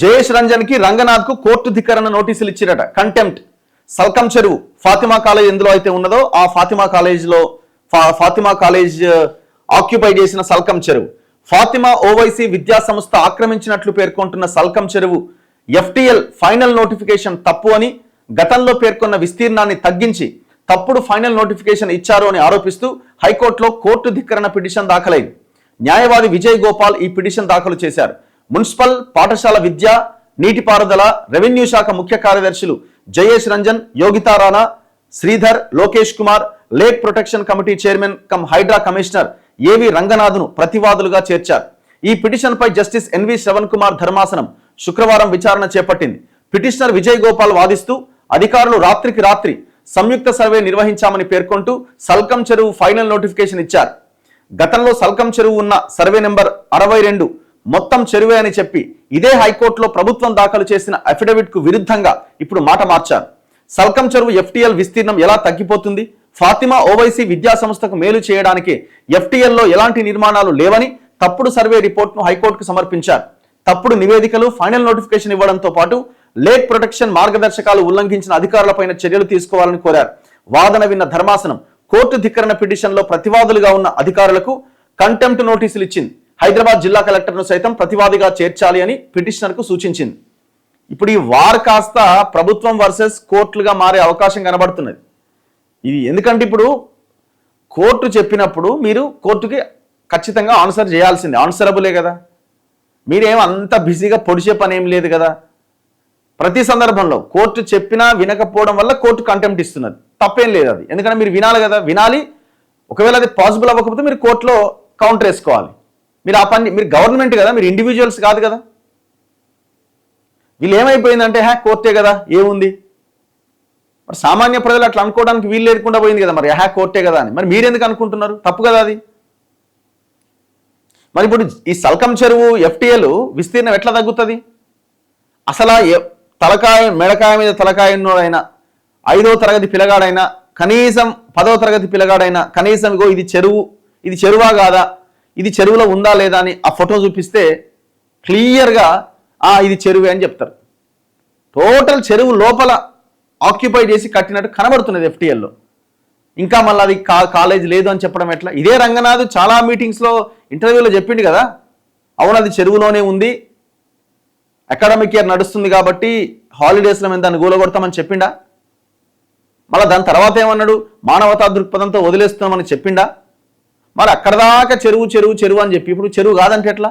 జయేష్ రంజన్ కి రంగనాథ్ కు కోర్టు ధిక్కరణ నోటీసులు ఇచ్చిరట. కంటెంప్ట్. సల్కం చెరువు ఫాతిమా కాలేజ్ ఎందులో అయితే ఉన్నదో ఆ ఫాతిమా కాలేజ్ ఆక్యుపై చేసిన సల్కం చెరువు ఫాతిమా ఓవైసీ విద్యా సంస్థ ఆక్రమించినట్లు పేర్కొంటున్న సల్కం చెరువు FTL ఫైనల్ నోటిఫికేషన్ తప్పు అని, గతంలో పేర్కొన్న విస్తీర్ణాన్ని తగ్గించి తప్పుడు ఫైనల్ నోటిఫికేషన్ ఇచ్చారు అని ఆరోపిస్తూ హైకోర్టులో కోర్టు ధిక్కరణ పిటిషన్ దాఖలైంది. న్యాయవాది విజయ్ గోపాల్ ఈ పిటిషన్ దాఖలు చేశారు. మున్సిపల్, పాఠశాల విద్య, నీటిపారుదల, రెవెన్యూ శాఖ ముఖ్య కార్యదర్శులు Jayesh Ranjan, Yogita Rana, Sridhar, Lokesh Kumar, lake protection committee chairman cum Hydraa commissioner A V రంగనాథ్ను ప్రతివాదులుగా చేర్చారు. ఈ పిటిషన్ పై జస్టిస్ NV శ్రవణ్ కుమార్ ధర్మాసనం శుక్రవారం విచారణ చేపట్టింది. పిటిషనర్ విజయ్ గోపాల్ వాదిస్తూ అధికారులు రాత్రికి రాత్రి సంయుక్త సర్వే నిర్వహించామని పేర్కొంటూ సల్కం చెరువు ఫైనల్ నోటిఫికేషన్ ఇచ్చారు. గతంలో సల్కం చెరువు ఉన్న సర్వే నెంబర్ 62 మొత్తం చెరువే అని చెప్పి ఇదే హైకోర్టులో ప్రభుత్వం దాఖలు చేసిన అఫిడవిట్ కు విరుద్ధంగా ఇప్పుడు మాట మార్చారు. సల్కం చెరువు FTL విస్తీర్ణం ఎలా తగ్గిపోతుంది? ఫాతిమా ఓవైసీ విద్యా సంస్థకు మేలు చేయడానికి FTL లో ఎలాంటి నిర్మాణాలు లేవని తప్పుడు సర్వే రిపోర్ట్ను హైకోర్టుకు సమర్పించారు. తప్పుడు నివేదికలు, ఫైనల్ నోటిఫికేషన్ ఇవ్వడంతో పాటు లేక్ ప్రొటెక్షన్ మార్గదర్శకాలు ఉల్లంఘించిన అధికారులపైన చర్యలు తీసుకోవాలని కోరారు. వాదన విన్న ధర్మాసనం కోర్టు ధిక్కరణ పిటిషన్లో ప్రతివాదులుగా ఉన్న అధికారులకు కంటెంప్ట్ నోటీసులు ఇచ్చింది. హైదరాబాద్ జిల్లా కలెక్టర్ను సైతం ప్రతివాదిగా చేర్చాలి అని పిటిషనర్కు సూచించింది. ఇప్పుడు ఈ వార్ కాస్త ప్రభుత్వం వర్సెస్ కోర్టులుగా మారే అవకాశం కనబడుతున్నది. ఇది ఎందుకంటే ఇప్పుడు కోర్టు చెప్పినప్పుడు మీరు కోర్టుకి ఖచ్చితంగా ఆన్సర్ చేయాల్సిందే, ఆన్సరబులే కదా. మీరేం అంత బిజీగా పొడిచే పని ఏం లేదు కదా. ప్రతి సందర్భంలో కోర్టు చెప్పినా వినకపోవడం వల్ల కోర్టు కంటెంప్ట్ ఇస్తున్నది, తప్పేం లేదు అది. ఎందుకంటే మీరు వినాలి కదా, వినాలి. ఒకవేళ అది పాసిబుల్ అవ్వకపోతే మీరు కోర్టులో కౌంటర్ వేసుకోవాలి. మీరు ఆ పని, మీరు గవర్నమెంట్ కదా, మీరు ఇండివిజువల్స్ కాదు కదా. వీళ్ళు ఏమైపోయిందంటే కోర్టే కదా, ఏముంది. మరి సామాన్య ప్రజలు అట్లా అనుకోవడానికి వీలు లేకుండా పోయింది కదా. మరి కోర్టే కదా అని మరి మీరెందుకు అనుకుంటున్నారు? తప్పు కదా అది. మరి ఇప్పుడు ఈ సల్కం చెరువు FTL విస్తీర్ణం ఎట్లా తగ్గుతుంది? అసలు తలకాయ మెడకాయ మీద తలకాయ ఉన్నోడైనా, 5వ తరగతి పిల్లగాడైనా, కనీసం 10వ తరగతి పిల్లగాడైనా కనీసం ఇగో ఇది చెరువు, ఇది చెరువా కాదా, ఇది చెరువులో ఉందా లేదా అని ఆ ఫోటో చూపిస్తే క్లియర్గా ఇది చెరువే అని చెప్తారు. టోటల్ చెరువు లోపల ఆక్యుపై చేసి కట్టినట్టు కనబడుతున్నది FTLలో. ఇంకా మళ్ళీ అది కాలేజ్ లేదు అని చెప్పడం ఎట్లా? ఇదే రంగనాథ్ చాలా మీటింగ్స్లో, ఇంటర్వ్యూలో చెప్పిండు కదా, అవును అది చెరువులోనే ఉంది, అకాడమిక్ ఇయర్ నడుస్తుంది కాబట్టి హాలిడేస్లో మేము దాన్ని గూలగొడతామని చెప్పిండా? మళ్ళీ దాని తర్వాత ఏమన్నాడు? మానవతా దృక్పథంతో వదిలేస్తున్నామని చెప్పిండా? మరి అక్కడ దాకా చెరువు చెరువు చెరువు అని చెప్పి ఇప్పుడు చెరువు కాదంటే ఎట్లా?